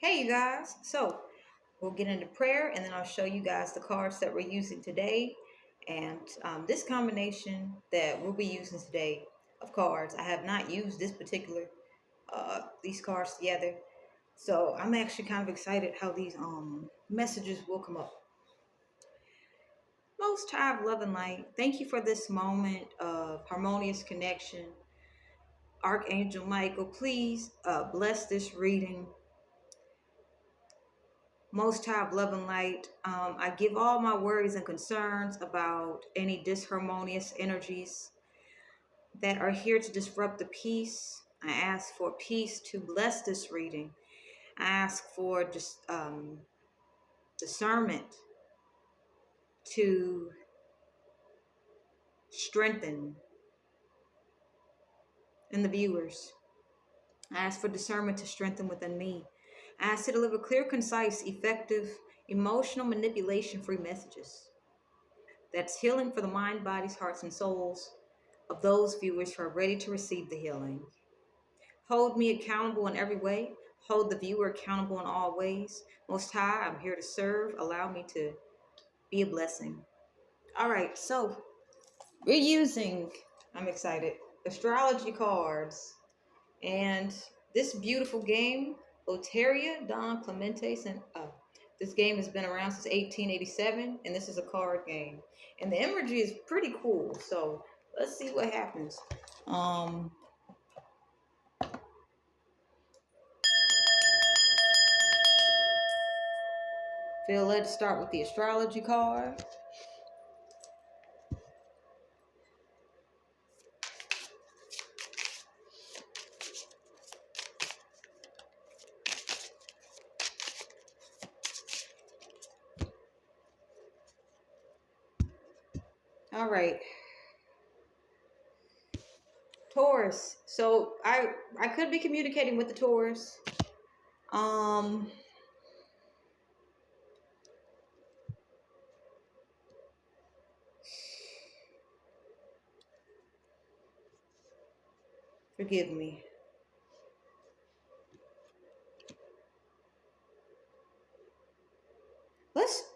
Hey, you guys. So we'll get into prayer and then I'll show you guys the cards that we're using today. And this combination that we'll be using today of cards, I have not used this particular, these cards together. So I'm actually kind of excited how these messages will come up. Most High of Love and Light, thank you for this moment of harmonious connection. Archangel Michael, please bless this reading. Most High of Love and Light, I give all my worries and concerns about any disharmonious energies that are here to disrupt the peace. I ask for peace to bless this reading. I ask for just discernment to strengthen in the viewers. I ask for discernment to strengthen within me. I ask to deliver clear, concise, effective, emotional manipulation-free messages. That's healing for the mind, bodies, hearts, and souls of those viewers who are ready to receive the healing. Hold me accountable in every way. Hold the viewer accountable in all ways. Most High, I'm here to serve. Allow me to be a blessing. All right, so we're using, I'm excited, astrology cards. And this beautiful game, Loteria Don Clemente, this game has been around since 1887, and this is a card game. And the imagery is pretty cool, so let's see what happens. Feel led to start with the astrology card. All right. Taurus. So I could be communicating with the Taurus. Forgive me.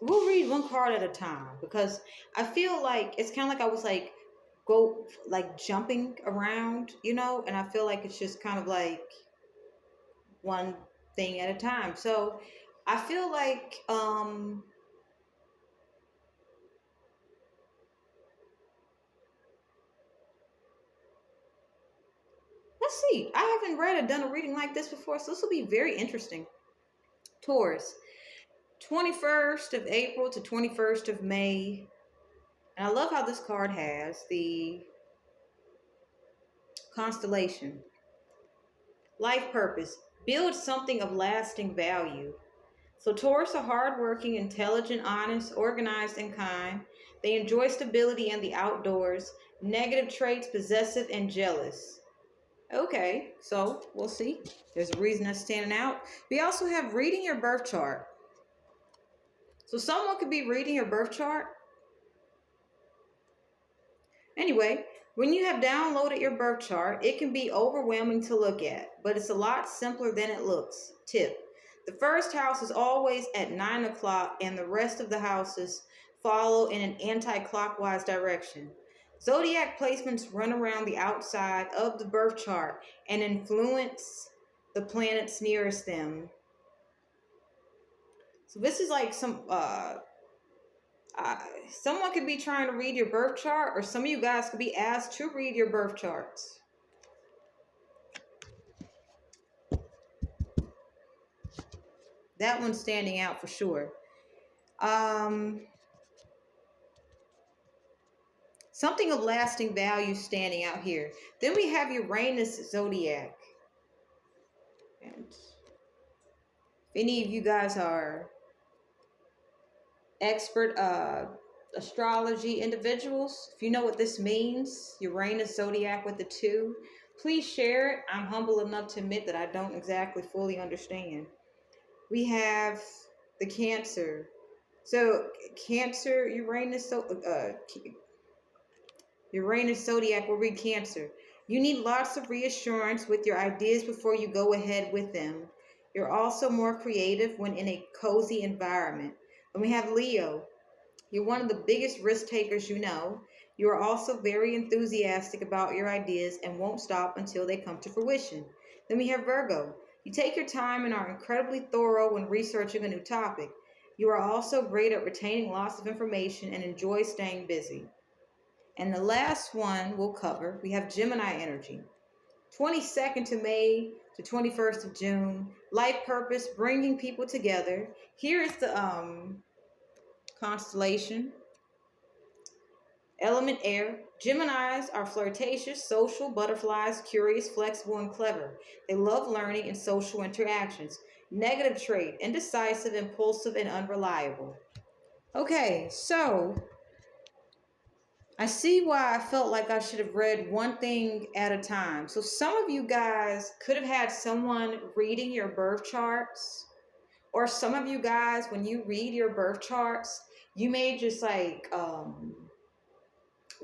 We'll read one card at a time because I feel like it's kind of like I was like jumping around, and I feel like it's just kind of like one thing at a time. So I feel like let's see. I haven't read or done a reading like this before, so this will be very interesting. Taurus, 21st of April to 21st of May. And I love how this card has the constellation. Life purpose. Build something of lasting value. So Taurus are hardworking, intelligent, honest, organized, and kind. They enjoy stability and the outdoors. Negative traits, possessive and jealous. Okay, so we'll see. There's a reason that's standing out. We also have reading your birth chart. So someone could be reading your birth chart. Anyway, when you have downloaded your birth chart, it can be overwhelming to look at, but it's a lot simpler than it looks. Tip. The first house is always at 9 o'clock and the rest of the houses follow in an anti-clockwise direction. Zodiac placements run around the outside of the birth chart and influence the planets nearest them. So this is like someone could be trying to read your birth chart, or some of you guys could be asked to read your birth charts. That one's standing out for sure. Something of lasting value standing out here. Then we have Uranus zodiac. And if any of you guys are expert astrology individuals, if you know what this means, Uranus zodiac with the 2, please share it. I'm humble enough to admit that I don't exactly fully understand. We have the Cancer. So Cancer, Uranus zodiac will read Cancer. You need lots of reassurance with your ideas before you go ahead with them. You're also more creative when in a cozy environment. Then we have Leo. You're one of the biggest risk takers you know. You are also very enthusiastic about your ideas and won't stop until they come to fruition. Then we have Virgo. You take your time and are incredibly thorough when researching a new topic. You are also great at retaining lots of information and enjoy staying busy. And the last one we'll cover, we have Gemini energy. 22nd to May to 21st of June. Life purpose, bringing people together. Here is the constellation. Element air. Geminis are flirtatious, social butterflies, curious, flexible, and clever. They love learning and social interactions. Negative trait, indecisive, impulsive, and unreliable. Okay, so I see why I felt like I should have read one thing at a time. So some of you guys could have had someone reading your birth charts, or some of you guys, when you read your birth charts, you may just like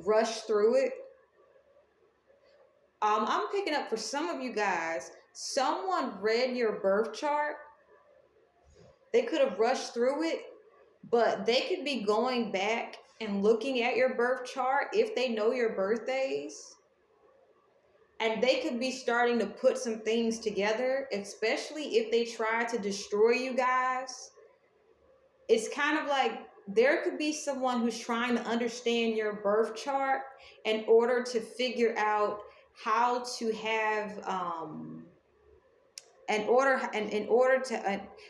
rush through it. I'm picking up for some of you guys, someone read your birth chart. They could have rushed through it, but they could be going back and looking at your birth chart if they know your birthdays. And they could be starting to put some things together, especially if they try to destroy you guys. It's kind of like there could be someone who's trying to understand your birth chart in order to figure out how to have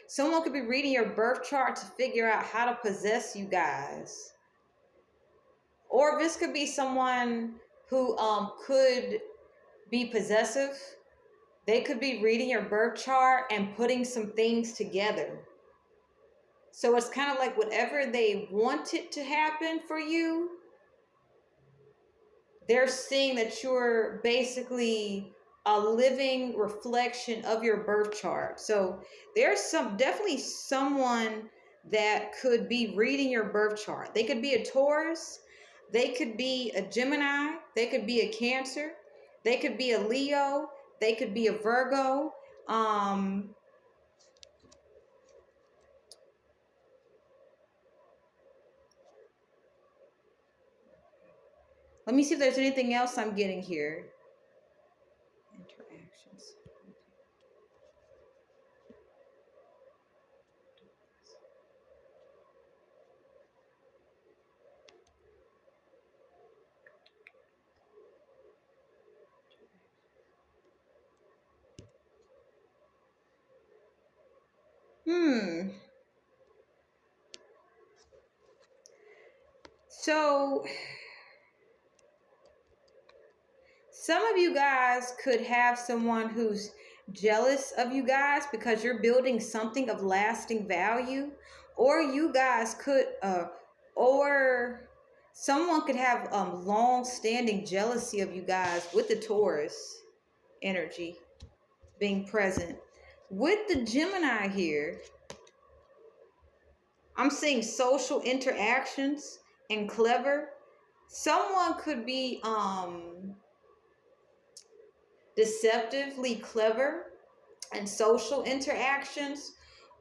someone could be reading your birth chart to figure out how to possess you guys. Or this could be someone who could be possessive. They could be reading your birth chart and putting some things together. So it's kind of like whatever they wanted to happen for you, they're seeing that you're basically a living reflection of your birth chart. So there's definitely someone that could be reading your birth chart. They could be a Taurus, they could be a Gemini, they could be a Cancer, they could be a Leo, they could be a Virgo. Let me see if there's anything else I'm getting here. Interactions. So some of you guys could have someone who's jealous of you guys because you're building something of lasting value, or you guys could, or someone could have long-standing jealousy of you guys with the Taurus energy being present. With the Gemini here, I'm seeing social interactions and clever. Someone could be deceptively clever and social interactions,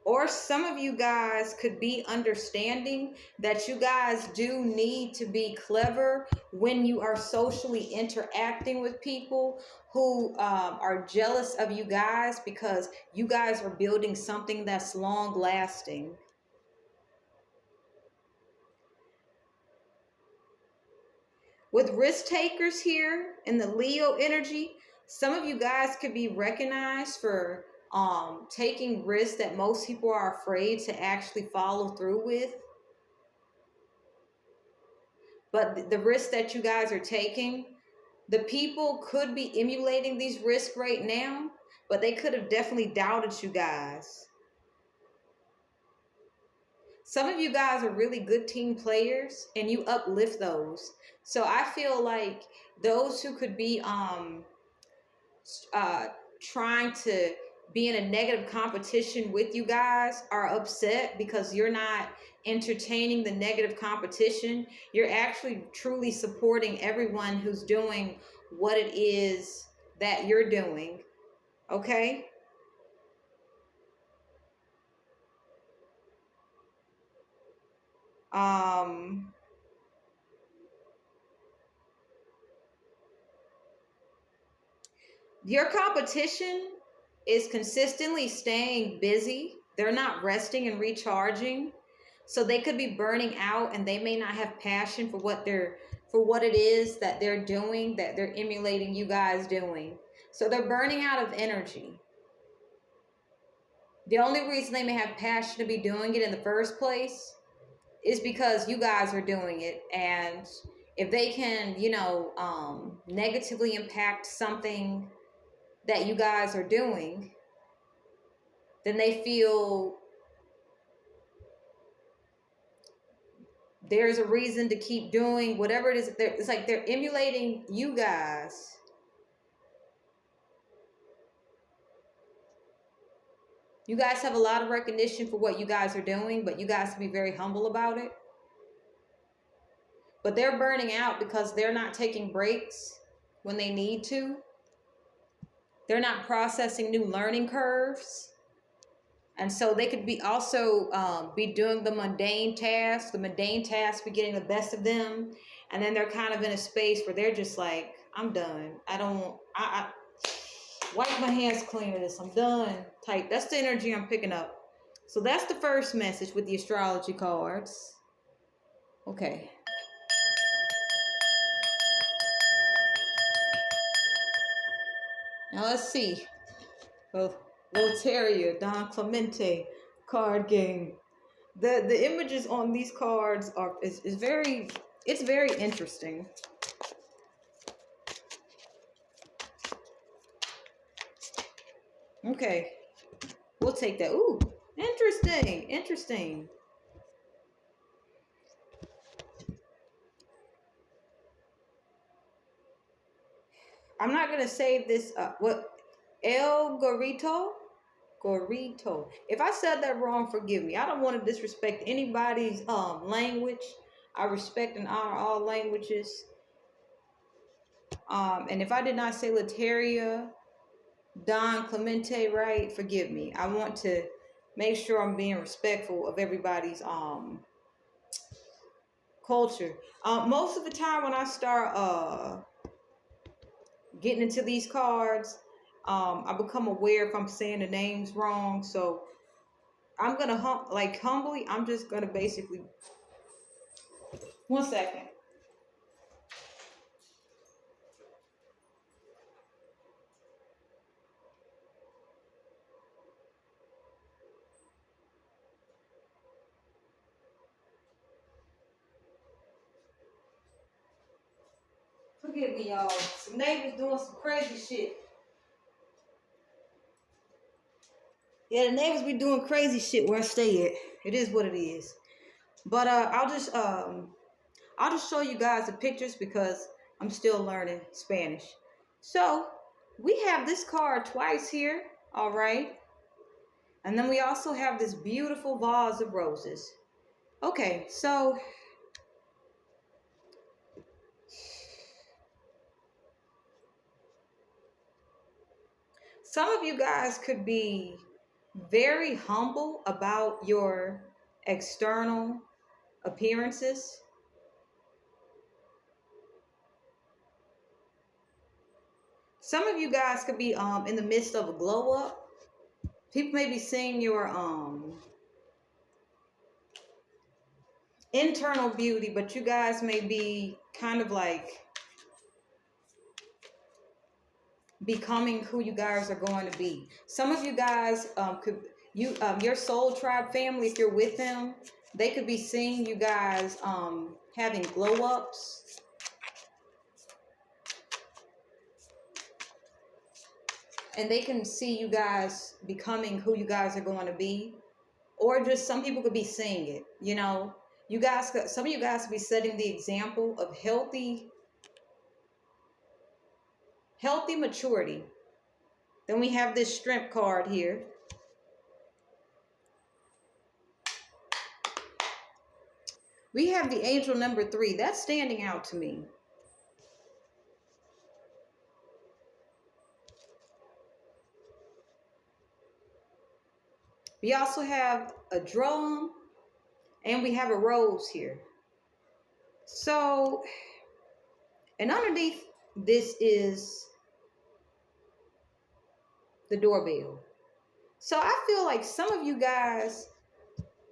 or some of you guys could be understanding that you guys do need to be clever when you are socially interacting with people who are jealous of you guys because you guys are building something that's long lasting. With risk takers here in the Leo energy, some of you guys could be recognized for taking risks that most people are afraid to actually follow through with. But the risks that you guys are taking, the people could be emulating these risks right now, but they could have definitely doubted you guys. Some of you guys are really good team players and you uplift those. So I feel like those who could be trying to be in a negative competition with you guys are upset because you're not entertaining the negative competition. You're actually truly supporting everyone who's doing what it is that you're doing. Okay? Um, your competition is consistently staying busy. They're not resting and recharging. So they could be burning out and they may not have passion for what it is that they're doing, that they're emulating you guys doing. So they're burning out of energy. The only reason they may have passion to be doing it in the first place is because you guys are doing it. And if they can, negatively impact something that you guys are doing, then they feel there's a reason to keep doing whatever it is. It's like they're emulating you guys. You guys have a lot of recognition for what you guys are doing, but you guys have to be very humble about it. But they're burning out because they're not taking breaks when they need to. They're not processing new learning curves. And so they could be also be doing the mundane tasks. The mundane tasks be getting the best of them. And then they're kind of in a space where they're just like, I'm done. I wipe my hands clean of this. I'm done. Type. That's the energy I'm picking up. So that's the first message with the astrology cards. Okay. Now let's see. Well, Loteria, Don Clemente card game. The images on these cards is very, it's very interesting. Okay, we'll take that. Ooh, interesting. I'm not gonna say this. What El Gorito. If I said that wrong, forgive me. I don't want to disrespect anybody's language. I respect and honor all languages. And if I did not say Lateria, Don Clemente right, forgive me. I want to make sure I'm being respectful of everybody's culture. Most of the time when I start getting into these cards, I become aware if I'm saying the names wrong. So I'm gonna humbly. I'm just gonna basically. 1 second. Forgive me, y'all. Some neighbors doing some crazy shit. Yeah, the neighbors be doing crazy shit where I stay at. It is what it is. But I'll just show you guys the pictures because I'm still learning Spanish. So we have this card twice here, all right? And then we also have this beautiful vase of roses. Okay, so some of you guys could be very humble about your external appearances. Some of you guys could be in the midst of a glow up. People may be seeing your internal beauty, but you guys may be kind of like becoming who you guys are going to be. Some of you guys your soul tribe family, if you're with them, they could be seeing you guys having glow ups. And they can see you guys becoming who you guys are going to be. Or just some people could be seeing it, some of you guys could be setting the example of healthy maturity. Then we have this strength card here. We have the angel number 3. That's standing out to me. We also have a drum, And we have a rose here. So, and underneath this is the doorbell. So I feel like some of you guys,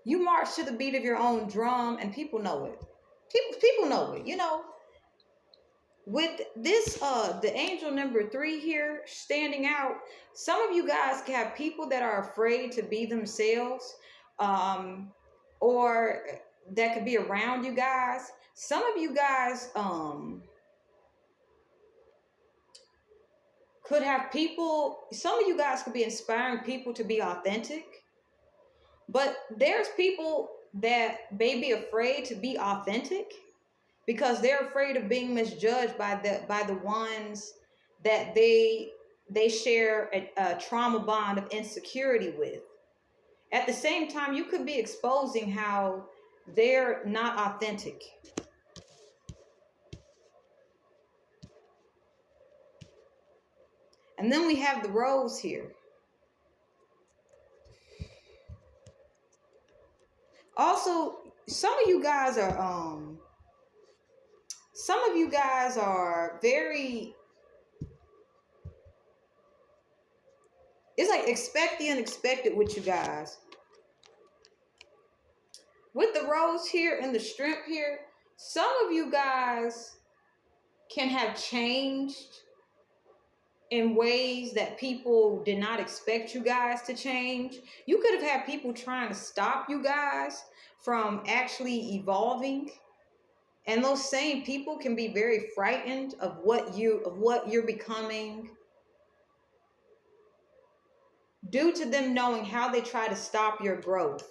you march to the beat of your own drum and people know it. People know it, you know. With this the angel number 3 here standing out, some of you guys can have people that are afraid to be themselves, um or that could be around you guys. Some of you guys could have people, some of you guys could be inspiring people to be authentic, but there's people that may be afraid to be authentic because they're afraid of being misjudged by the ones that they share a trauma bond of insecurity with. At the same time, you could be exposing how they're not authentic. And then we have the rose here. Also, some of you guys are very, it's like expect the unexpected with you guys. With the rose here and the shrimp here, some of you guys can have changed in ways that people did not expect you guys to change. You could have had people trying to stop you guys from actually evolving. And those same people can be very frightened of what you're becoming due to them knowing how they try to stop your growth.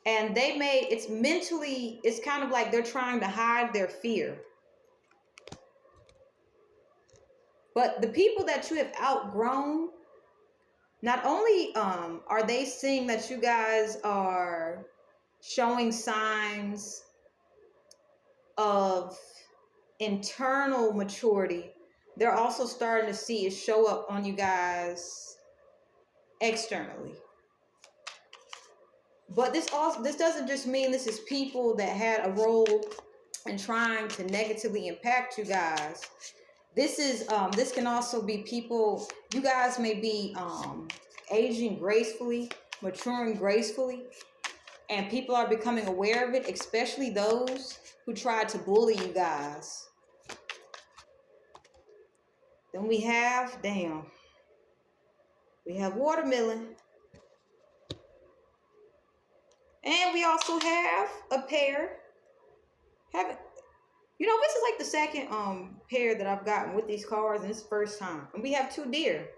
And it's kind of like they're trying to hide their fear. But the people that you have outgrown, not only are they seeing that you guys are showing signs of internal maturity, they're also starting to see it show up on you guys externally. But this doesn't just mean this is people that had a role in trying to negatively impact you guys. This can also be people, you guys may be aging gracefully, maturing gracefully, and people are becoming aware of it, especially those who tried to bully you guys. Then we have watermelon. And we also have a pear. This is like the second pair that I've gotten with these cards, and it's the first time. And we have 2 deer.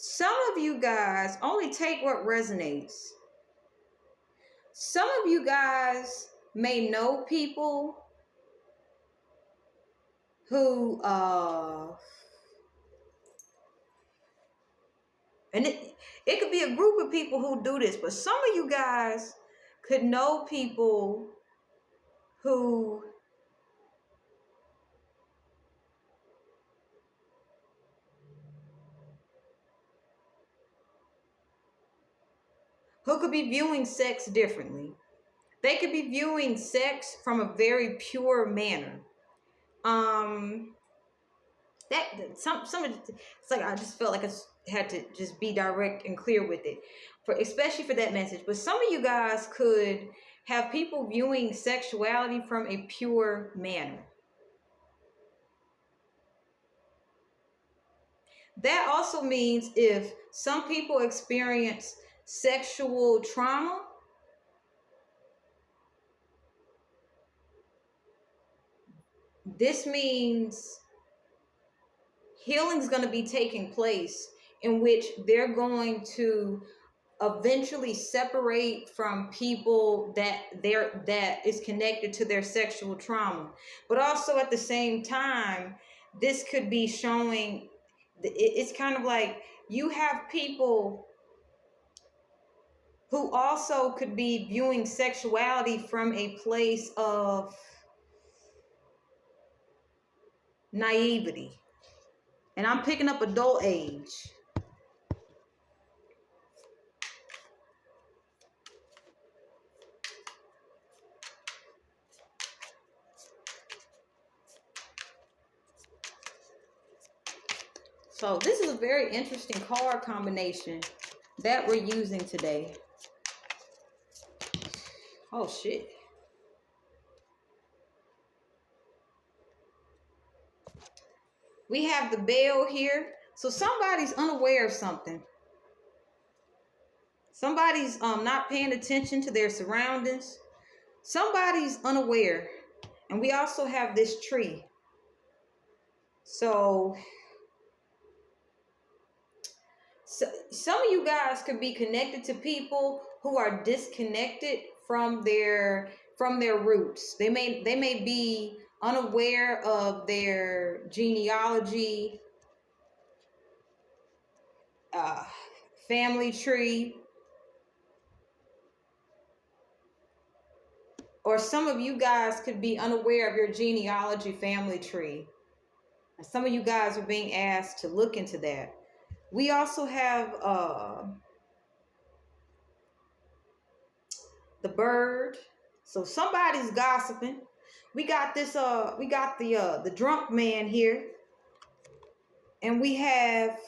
Some of you guys only take what resonates. Some of you guys may know people who and it could be a group of people who do this, but some of you guys could know people who could be viewing sex differently. They could be viewing sex from a very pure manner. It's like I just felt like I had to just be direct and clear with it, especially for that message. But some of you guys could have people viewing sexuality from a pure manner. That also means if some people experience sexual trauma, this means healing is going to be taking place in which they're going to eventually separate from people that is connected to their sexual trauma. But also at the same time, this could be showing, it's kind of like you have people who also could be viewing sexuality from a place of naivety. And I'm picking up adult age. So this is a very interesting card combination that we're using today. Oh shit. We have the bell here. So somebody's unaware of something. Somebody's not paying attention to their surroundings. Somebody's unaware. And we also have this tree. So some of you guys could be connected to people who are disconnected from their roots. They may be unaware of their genealogy, family tree, or some of you guys could be unaware of your genealogy, family tree. And some of you guys are being asked to look into that. We also have the bird. So somebody's gossiping. We got this we got the drunk man here. And we have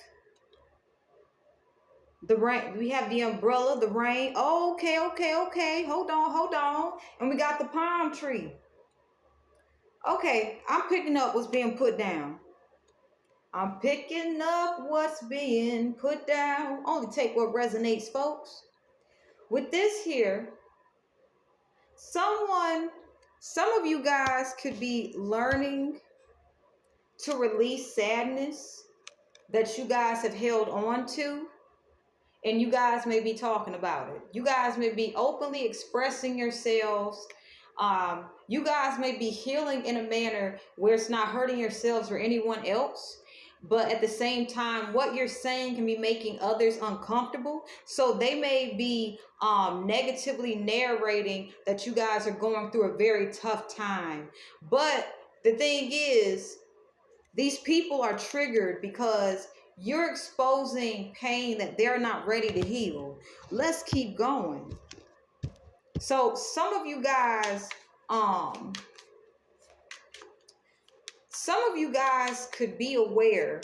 the rain. We have the umbrella, the rain. Oh, okay. Hold on. And we got the palm tree. Okay, I'm picking up what's being put down. I'm picking up what's being put down. Only take what resonates, folks. With this here, some of you guys could be learning to release sadness that you guys have held on to, and you guys may be talking about it. You guys may be openly expressing yourselves. You guys may be healing in a manner where it's not hurting yourselves or anyone else. But at the same time, what you're saying can be making others uncomfortable. So they may be negatively narrating that you guys are going through a very tough time. But the thing is, these people are triggered because you're exposing pain that they're not ready to heal. Let's keep going. So some of you guys, could be aware.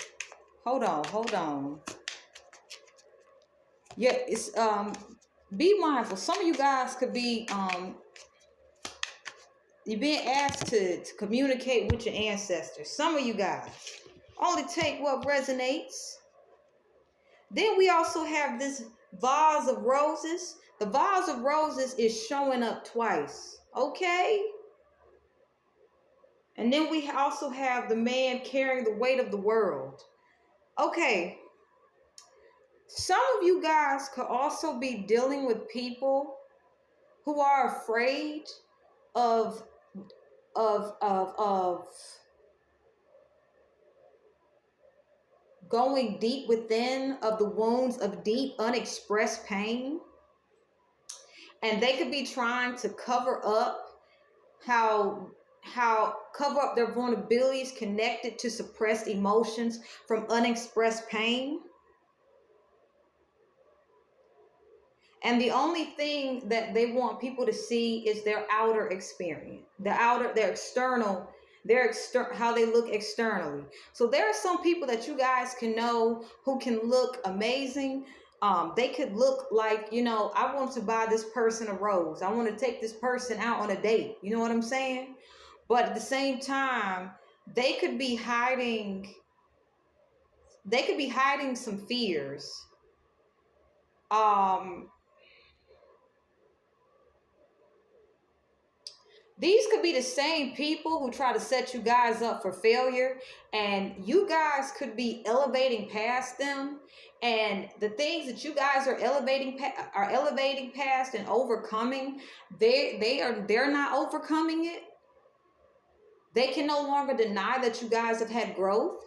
Hold on. Yeah, it's be mindful. Some of you guys could be you're being asked to communicate with your ancestors. Some of you guys only take what resonates. Then we also have this vase of roses. The vase of roses is showing up twice. Okay? And then we also have the man carrying the weight of the world. Okay. Some of you guys could also be dealing with people who are afraid of going deep within of the wounds of deep unexpressed pain. And they could be trying to cover up cover up their vulnerabilities connected to suppressed emotions from unexpressed pain. And the only thing that they want people to see is their outer experience, their external, how they look externally. So there are some people that you guys can know who can look amazing. They could look like, I want to buy this person a rose. I want to take this person out on a date. You know what I'm saying? But at the same time, they could be hiding some fears. These could be the same people who try to set you guys up for failure, and you guys could be elevating past them. And the things that you guys are elevating past and overcoming, they're not overcoming it. They can no longer deny that you guys have had growth.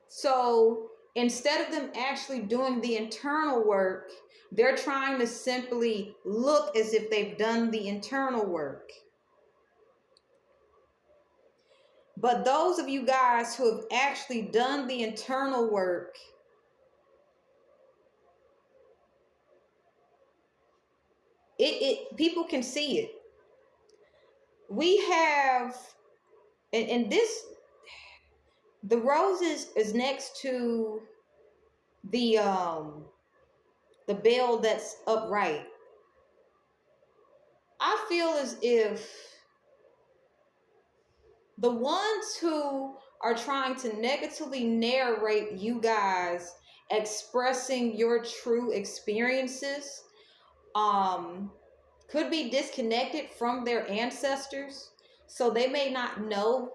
So instead of them actually doing the internal work, they're trying to simply look as if they've done the internal work. But those of you guys who have actually done the internal work, people can see it. We have, and this, the roses is next to the bell that's upright. I feel as if the ones who are trying to negatively narrate you guys expressing your true experiences could be disconnected from their ancestors, so they may not know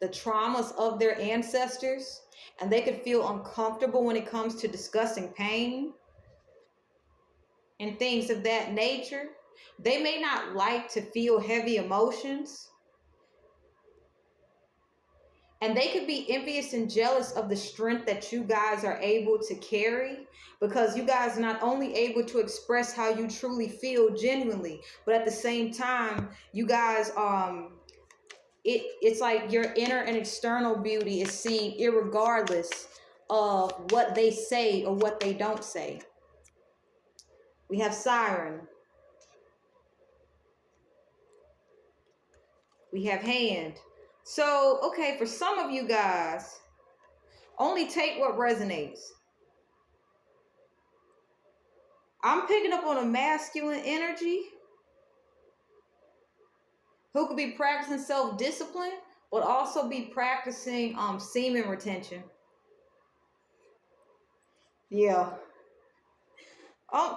the traumas of their ancestors, and they could feel uncomfortable when it comes to discussing pain and things of that nature. They may not like to feel heavy emotions, and they could be envious and jealous of the strength that you guys are able to carry, because you guys are not only able to express how you truly feel genuinely, but at the same time, you guys, it's like your inner and external beauty is seen irregardless of what they say or what they don't say. We have Siren. We have Hand. So, okay, for some of you guys, only take what resonates. I'm picking up on a masculine energy who could be practicing self-discipline, but also be practicing semen retention. Yeah.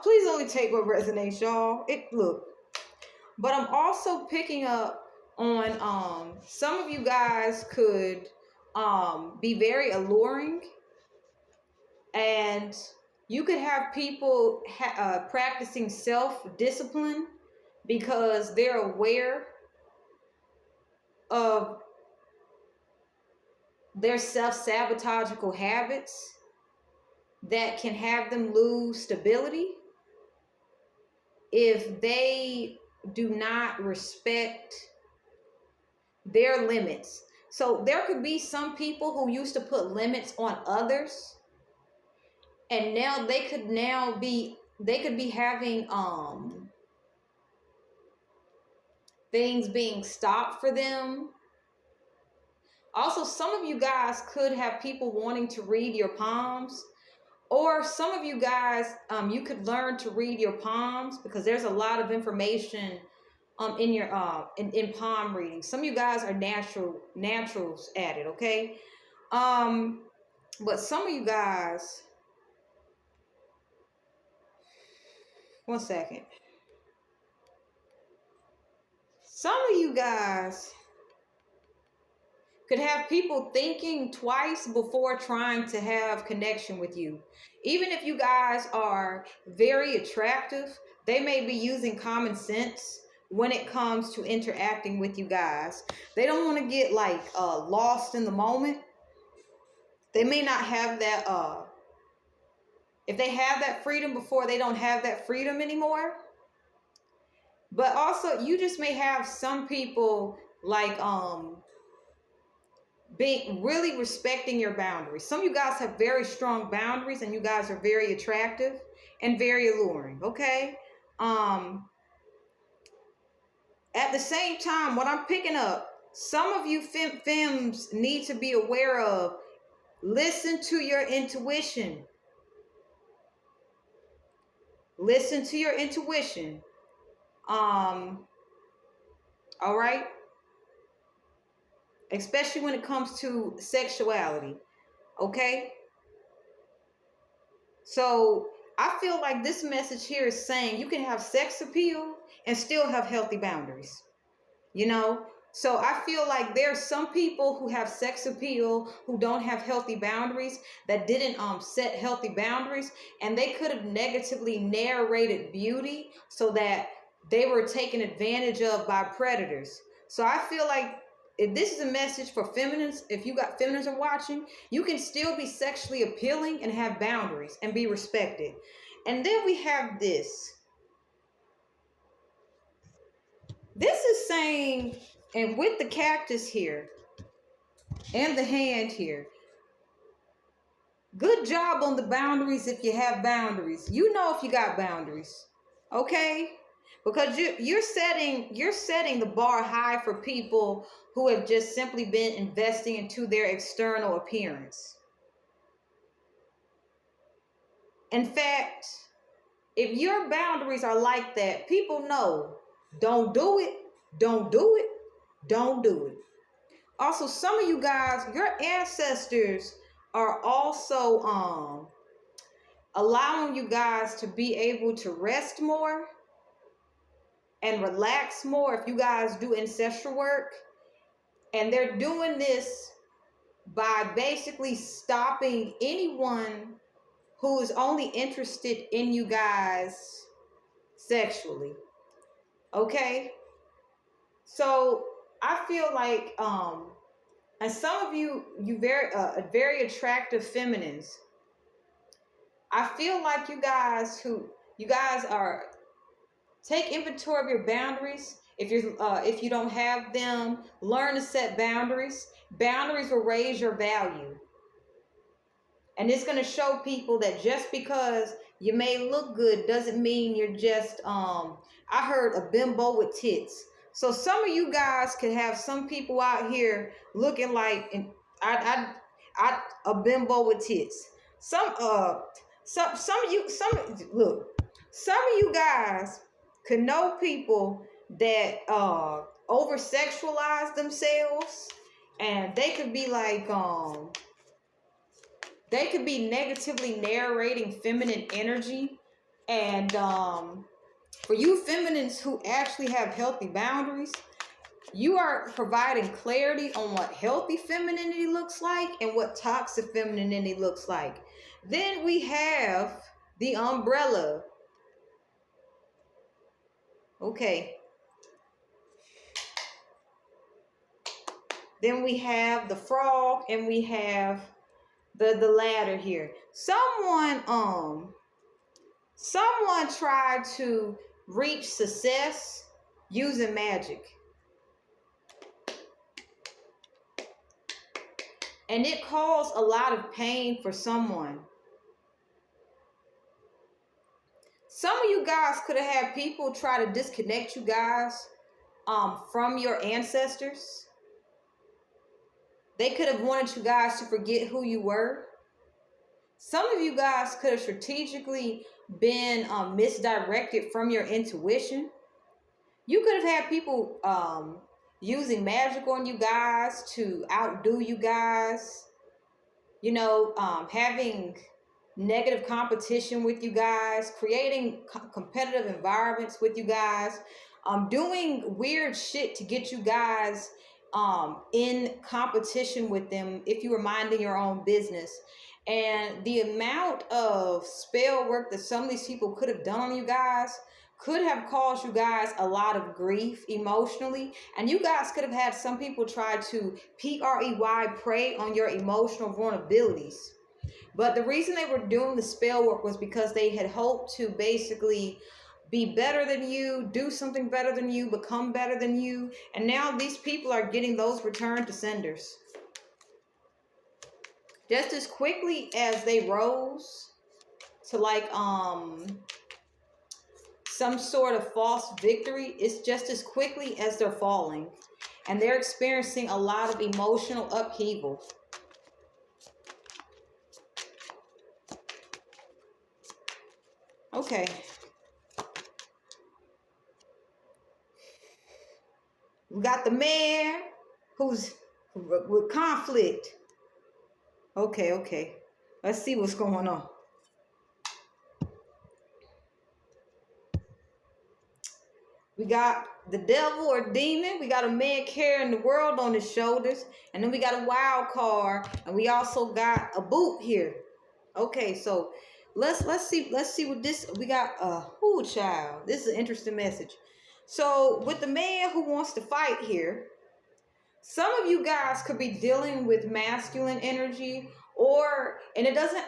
Please only take what resonates, y'all. Look. But I'm also picking up on some of you guys could be very alluring, and you could have people practicing self-discipline because they're aware of their self-sabotagical habits that can have them lose stability if they do not respect their limits. So there could be some people who used to put limits on others, and now they could be having things being stopped for them. Also, some of you guys could have people wanting to read your palms, or some of you guys, you could learn to read your palms, because there's a lot of information in your in palm reading. Some of you guys are naturals at it, okay? But some of you guys, one second. Some of you guys could have people thinking twice before trying to have connection with you. Even if you guys are very attractive, they may be using common sense when it comes to interacting with you guys. They don't want to get lost in the moment. They may not have that if they have that freedom before, they don't have that freedom anymore. But also, you just may have some people being really respecting your boundaries. Some of you guys have very strong boundaries, and you guys are very attractive and very alluring, okay? At the same time, what I'm picking up, some of you femmes need to be aware of, listen to your intuition. Listen to your intuition. All right? Especially when it comes to sexuality, okay? So I feel like this message here is saying you can have sex appeal and still have healthy boundaries, you know? So I feel like there's some people who have sex appeal who don't have healthy boundaries, that didn't set healthy boundaries, and they could have negatively narrated beauty so that they were taken advantage of by predators. So I feel like if this is a message for feminines, if you got feminines are watching, you can still be sexually appealing and have boundaries and be respected. And then we have this. This is saying, and with the cactus here and the hand here, good job on the boundaries if you have boundaries. You know if you got boundaries. Okay? Because you're setting the bar high for people who have just simply been investing into their external appearance. In fact, if your boundaries are like that, people know, don't do it, don't do it, don't do it. Also, some of you guys, your ancestors are also allowing you guys to be able to rest more and relax more if you guys do ancestral work. And they're doing this by basically stopping anyone who is only interested in you guys sexually. Okay? So I feel like and some of you very attractive feminines, I feel like you guys are take inventory of your boundaries. If you don't have them, learn to set boundaries. Boundaries will raise your value. And it's going to show people that just because you may look good doesn't mean you're just I heard a bimbo with tits. So some of you guys could have some people out here looking like a bimbo with tits. Some of you guys could know people that over sexualize themselves, and they could be like they could be negatively narrating feminine energy. And for you feminines who actually have healthy boundaries, you are providing clarity on what healthy femininity looks like and what toxic femininity looks like. Then we have the umbrella. Okay. Then we have the frog, and we have the ladder here. Someone tried to reach success using magic. And it caused a lot of pain for someone. Some of you guys could have had people try to disconnect you guys from your ancestors. They could have wanted you guys to forget who you were. Some of you guys could have strategically been misdirected from your intuition. You could have had people using magic on you guys to outdo you guys. Having negative competition with you guys, creating competitive environments with you guys, doing weird shit to get you guys in competition with them if you were minding your own business. And the amount of spell work that some of these people could have done on you guys could have caused you guys a lot of grief emotionally. And you guys could have had some people try to prey on your emotional vulnerabilities. But the reason they were doing the spell work was because they had hoped to basically be better than you, do something better than you, become better than you. And now these people are getting those returned to senders. Just as quickly as they rose to like some sort of false victory, it's just as quickly as they're falling. And they're experiencing a lot of emotional upheaval. Okay. We got the man who's with conflict. Okay. Let's see what's going on. We got the devil or demon. We got a man carrying the world on his shoulders. And then we got a wild card. And we also got a boot here. Okay, so let's see what this we got. Child. This is an interesting message. So with the man who wants to fight here, some of you guys could be dealing with masculine energy, or and it doesn't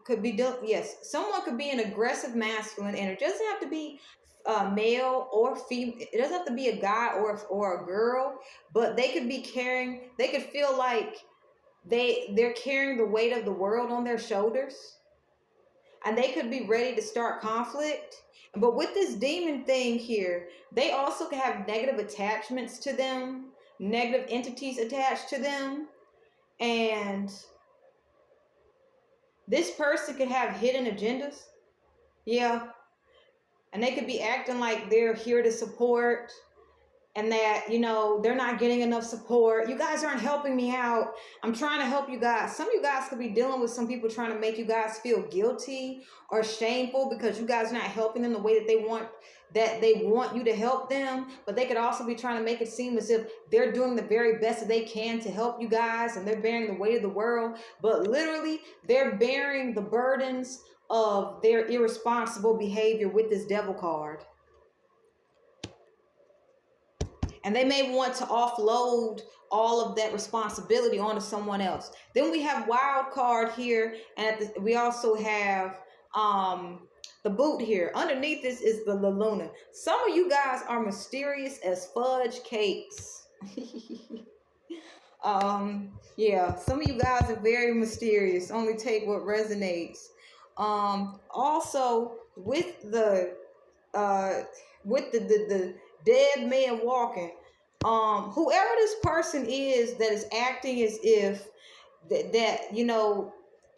could be yes, someone could be an aggressive masculine energy. It doesn't have to be male or female. It doesn't have to be a guy or a girl, but they could be carrying. They could feel like they're carrying the weight of the world on their shoulders, and they could be ready to start conflict. But with this demon thing here, they also can have negative attachments to them, negative entities attached to them, and this person could have hidden agendas. Yeah, and they could be acting like they're here to support, and that, they're not getting enough support. You guys aren't helping me out. I'm trying to help you guys. Some of you guys could be dealing with some people trying to make you guys feel guilty or shameful because you guys are not helping them the way that they want you to help them. But they could also be trying to make it seem as if they're doing the very best that they can to help you guys, and they're bearing the weight of the world. But literally, they're bearing the burdens of their irresponsible behavior with this devil card. And they may want to offload all of that responsibility onto someone else. Then we have wild card here, and we also have the boot here. Underneath this is the Luna. Some of you guys are mysterious as fudge cakes. Yeah, some of you guys are very mysterious. Only take what resonates. Also with the dead man walking, whoever this person is that is acting as if that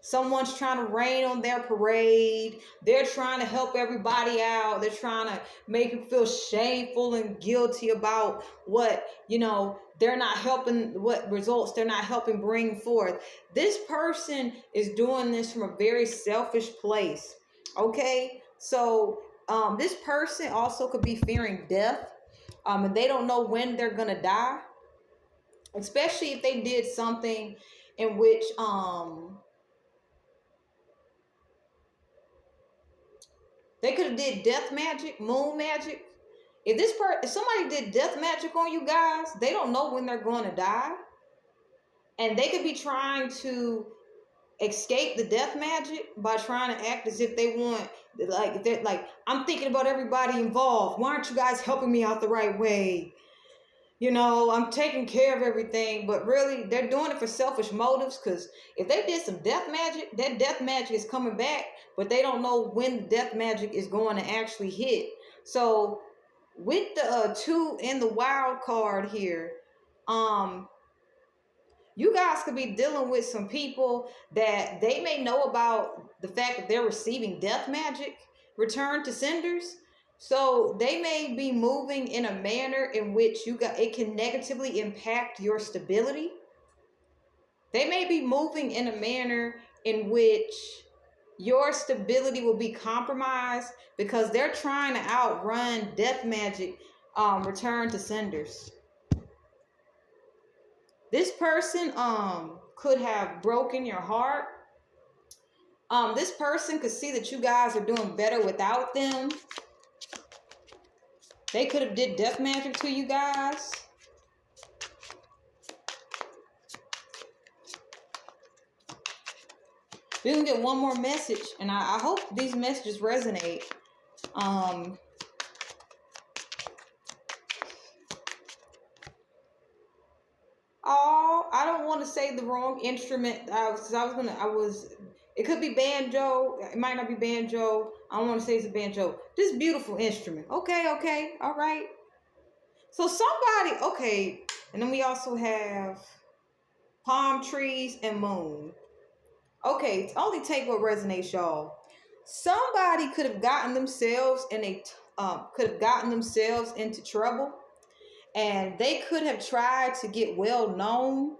someone's trying to rain on their parade. They're trying to help everybody out. They're trying to make them feel shameful and guilty about what they're not helping, what results they're not helping bring forth. This person is doing this from a very selfish place. Okay, so this person also could be fearing death, and they don't know when they're gonna die, especially if they did something in which they could have did death magic, moon magic. If somebody did death magic on you guys, they don't know when they're going to die, and they could be trying to escape the death magic by trying to act as if they want, like, they're like, I'm thinking about everybody involved. Why aren't you guys helping me out the right way? I'm taking care of everything, but really they're doing it for selfish motives, because if they did some death magic, that death magic is coming back, but they don't know when the death magic is going to actually hit. So with the 2 and the wild card here, you guys could be dealing with some people that they may know about the fact that they're receiving death magic returned to senders. So they may be moving in a manner in which it can negatively impact your stability. They may be moving in a manner in which your stability will be compromised because they're trying to outrun death magic return to senders. This person could have broken your heart. This person could see that you guys are doing better without them. They could have did death magic to you guys. We're gonna get one more message, and I hope these messages resonate. I don't want to say the wrong instrument. It could be banjo. It might not be banjo. I don't want to say it's a banjo. This beautiful instrument. Okay, all right. So somebody, okay, and then we also have palm trees and moon. Okay, only take what resonates, y'all. Somebody could have gotten themselves into trouble, and they could have tried to get well known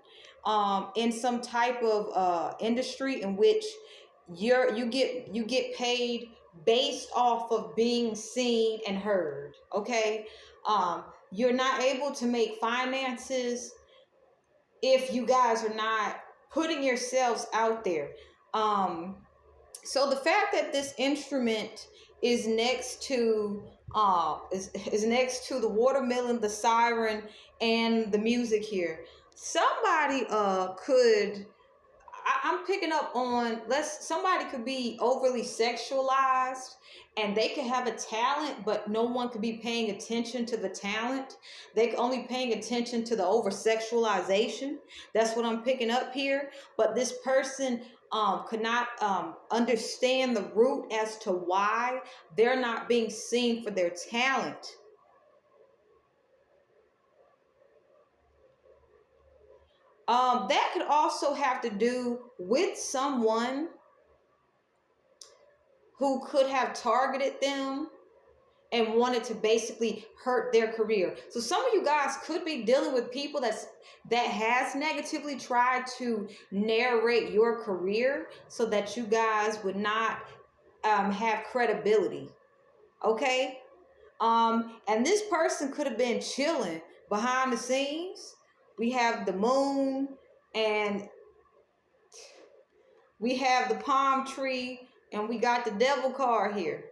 in some type of industry in which you get paid based off of being seen and heard. Okay, you're not able to make finances if you guys are not putting yourselves out there. So the fact that this instrument is next to is next to the watermelon, the siren, and the music here. Somebody could I'm picking up on somebody could be overly sexualized and they could have a talent, but no one could be paying attention to the talent. They could only paying attention to the over sexualization. That's what I'm picking up here. But this person could not understand the root as to why they're not being seen for their talent. That could also have to do with someone who could have targeted them and wanted to basically hurt their career. So some of you guys could be dealing with people that has negatively tried to narrate your career so that you guys would not have credibility. Okay? And this person could have been chilling behind the scenes. We have the moon and we have the palm tree and we got the devil card here.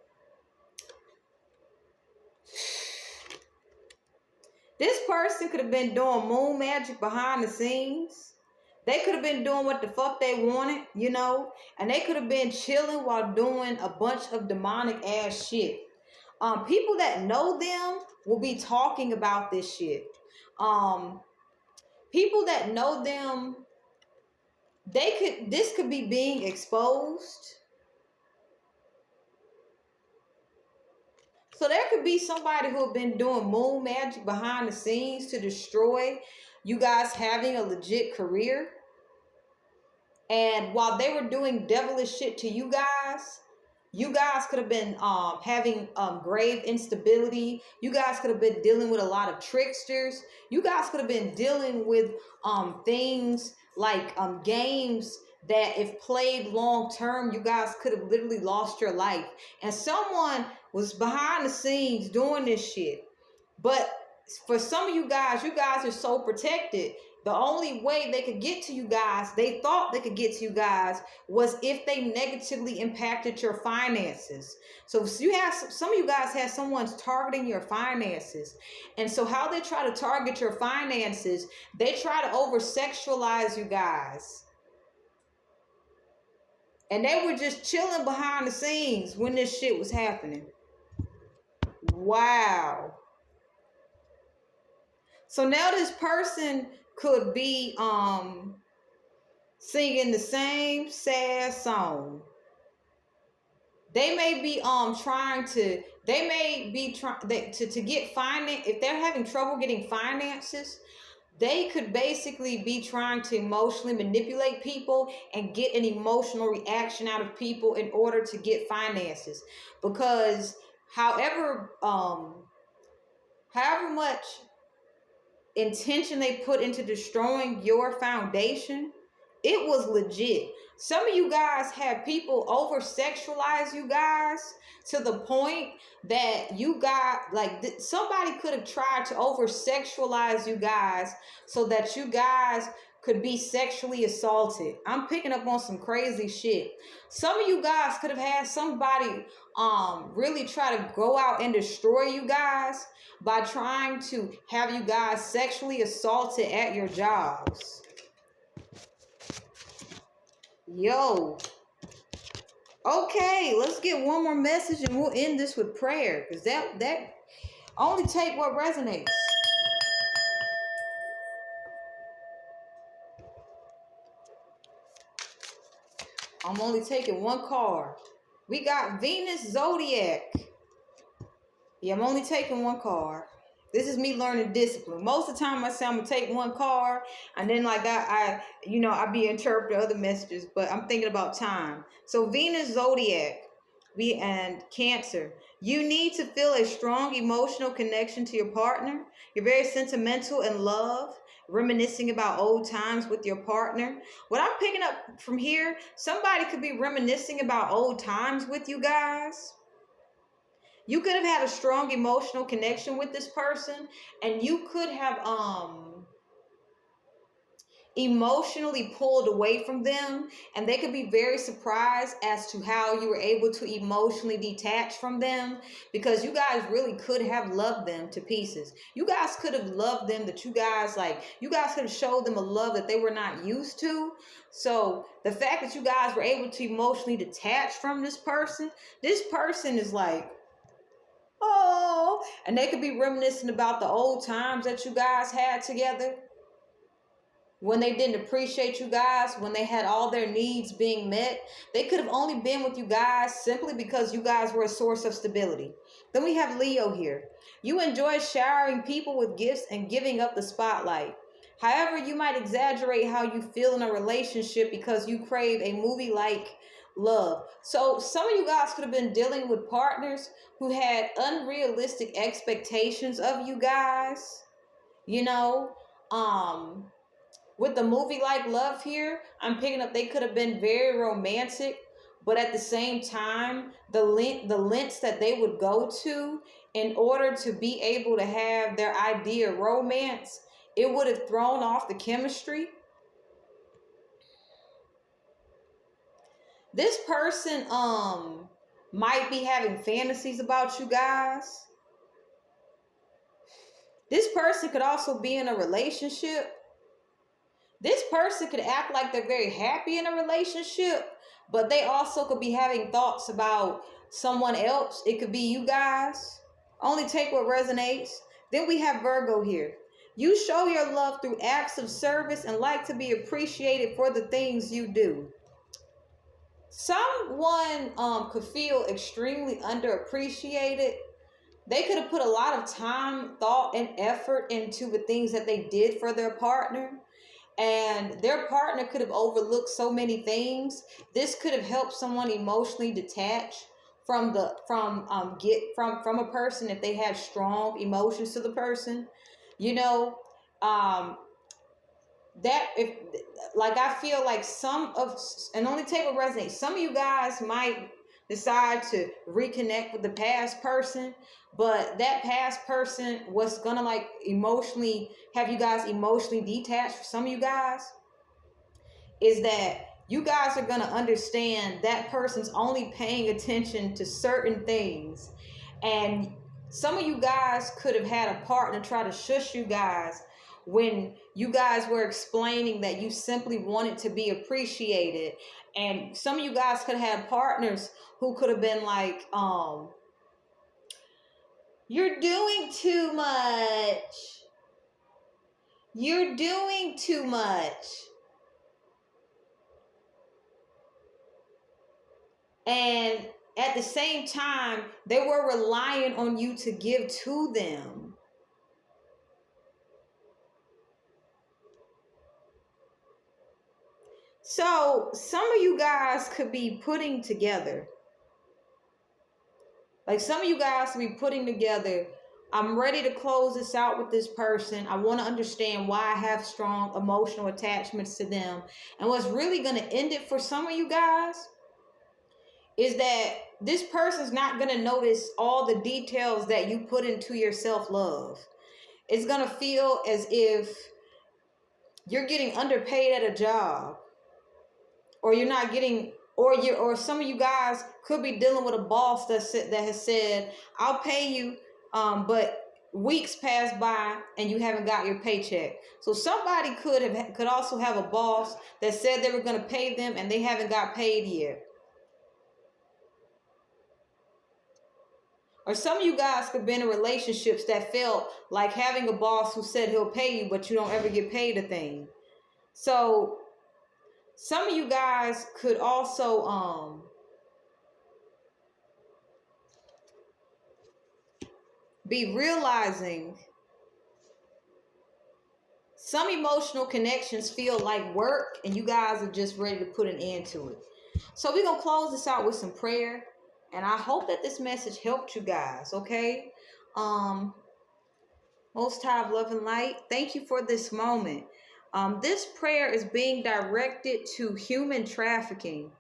This person could have been doing moon magic behind the scenes. They could have been doing what the fuck they wanted, you know, and they could have been chilling while doing a bunch of demonic ass shit. People that know them will be talking about this shit. People that know them, this could be being exposed. So there could be somebody who have been doing moon magic behind the scenes to destroy you guys having a legit career. And while they were doing devilish shit to you guys could have been having grave instability. You guys could have been dealing with a lot of tricksters. You guys could have been dealing with things like games that if played long term, you guys could have literally lost your life. And someone was behind the scenes doing this shit. But for some of you guys are so protected. The only way they could get to you guys, they thought they could get to you guys, was if they negatively impacted your finances. So you have some of you guys have someone's targeting your finances. And so how they try to target your finances, they try to over sexualize you guys. And they were just chilling behind the scenes when this shit was happening. Wow. So now this person could be singing the same sad song. They may be trying to get finance. If they're having trouble getting finances, they could basically be trying to emotionally manipulate people and get an emotional reaction out of people in order to get finances. Because however much intention they put into destroying your foundation, it was legit. Some of you guys have people over sexualize you guys to the point that you got somebody could have tried to over sexualize you guys so that you guys could be sexually assaulted. I'm picking up on some crazy shit. Some of you guys could have had somebody really try to go out and destroy you guys by trying to have you guys sexually assaulted at your jobs. Yo. Okay, let's get one more message and we'll end this with prayer. Because that only take what resonates. I'm only taking one card. We got Venus Zodiac. Yeah, I'm only taking one card. This is me learning discipline. Most of the time I say I'm gonna take one card, and then I be interpreting other messages, but I'm thinking about time. So Venus Zodiac, and Cancer. You need to feel a strong emotional connection to your partner. You're very sentimental in love, reminiscing about old times with your partner. What I'm picking up from here, somebody could be reminiscing about old times with you guys. You could have had a strong emotional connection with this person, and you could have emotionally pulled away from them, and they could be very surprised as to how you were able to emotionally detach from them, because you guys really could have loved them to pieces. You guys could have loved them, that you guys could have showed them a love that they were not used to. So the fact that you guys were able to emotionally detach from this person is like, oh, and they could be reminiscing about the old times that you guys had together, when they didn't appreciate you guys, when they had all their needs being met. They could have only been with you guys simply because you guys were a source of stability. Then we have Leo here. You enjoy showering people with gifts and giving up the spotlight. However, you might exaggerate how you feel in a relationship because you crave a movie-like love. So some of you guys could have been dealing with partners who had unrealistic expectations of you guys. You know, with the movie like love here, I'm picking up they could have been very romantic, but at the same time, the lengths that they would go to in order to be able to have their idea of romance, it would have thrown off the chemistry. This person might be having fantasies about you guys. This person could also be in a relationship. This person could act like they're very happy in a relationship, but they also could be having thoughts about someone else. It could be you guys. Only take what resonates. Then we have Virgo here. You show your love through acts of service and like to be appreciated for the things you do. Someone could feel extremely underappreciated. They could have put a lot of time, thought, and effort into the things that they did for their partner, and their partner could have overlooked so many things. This could have helped someone emotionally detach from a person if they had strong emotions to the person. You know, that if like I feel like and only take what resonates. Some of you guys might decide to reconnect with the past person, but that past person was gonna like emotionally have you guys emotionally detached. For some of you guys, is that you guys are gonna understand that person's only paying attention to certain things, and some of you guys could have had a partner try to shush you guys when you guys were explaining that you simply wanted to be appreciated. And some of you guys could have had partners who could have been like, you're doing too much. You're doing too much. And at the same time, they were relying on you to give to them. So some of you guys could be putting together, like some of you guys could be putting together, I'm ready to close this out with this person. I want to understand why I have strong emotional attachments to them. And what's really going to end it for some of you guys is that this person's not going to notice all the details that you put into your self-love. It's going to feel as if you're getting underpaid at a job, or you're not getting, or some of you guys could be dealing with a boss that has said, I'll pay you, but weeks pass by and you haven't got your paycheck. So somebody could also have a boss that said they were going to pay them and they haven't got paid yet. Or some of you guys could be in relationships that felt like having a boss who said he'll pay you, but you don't ever get paid a thing. So some of you guys could also be realizing some emotional connections feel like work and you guys are just ready to put an end to it. So we're going to close this out with some prayer. And I hope that this message helped you guys, okay? Most High of Love and Light, thank you for this moment. This prayer is being directed to human trafficking.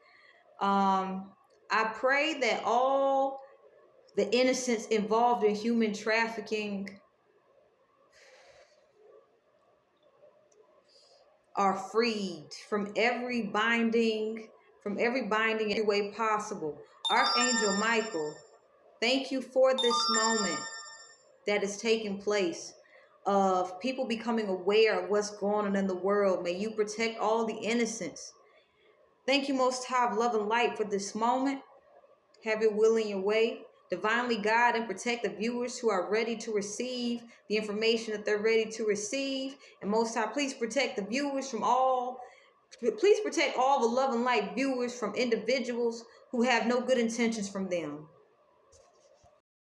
I pray that all the innocents involved in human trafficking are freed from every binding, every way possible. Archangel Michael, thank you for this moment that is taking place of people becoming aware of what's going on in the world. May you protect all the innocents. Thank you, Most High of Love and Light, for this moment. Have your will in your way. Divinely guide and protect the viewers who are ready to receive the information that they're ready to receive. And Most High, please protect the viewers from all. Please protect all the Love and Light viewers from individuals who have no good intentions from them.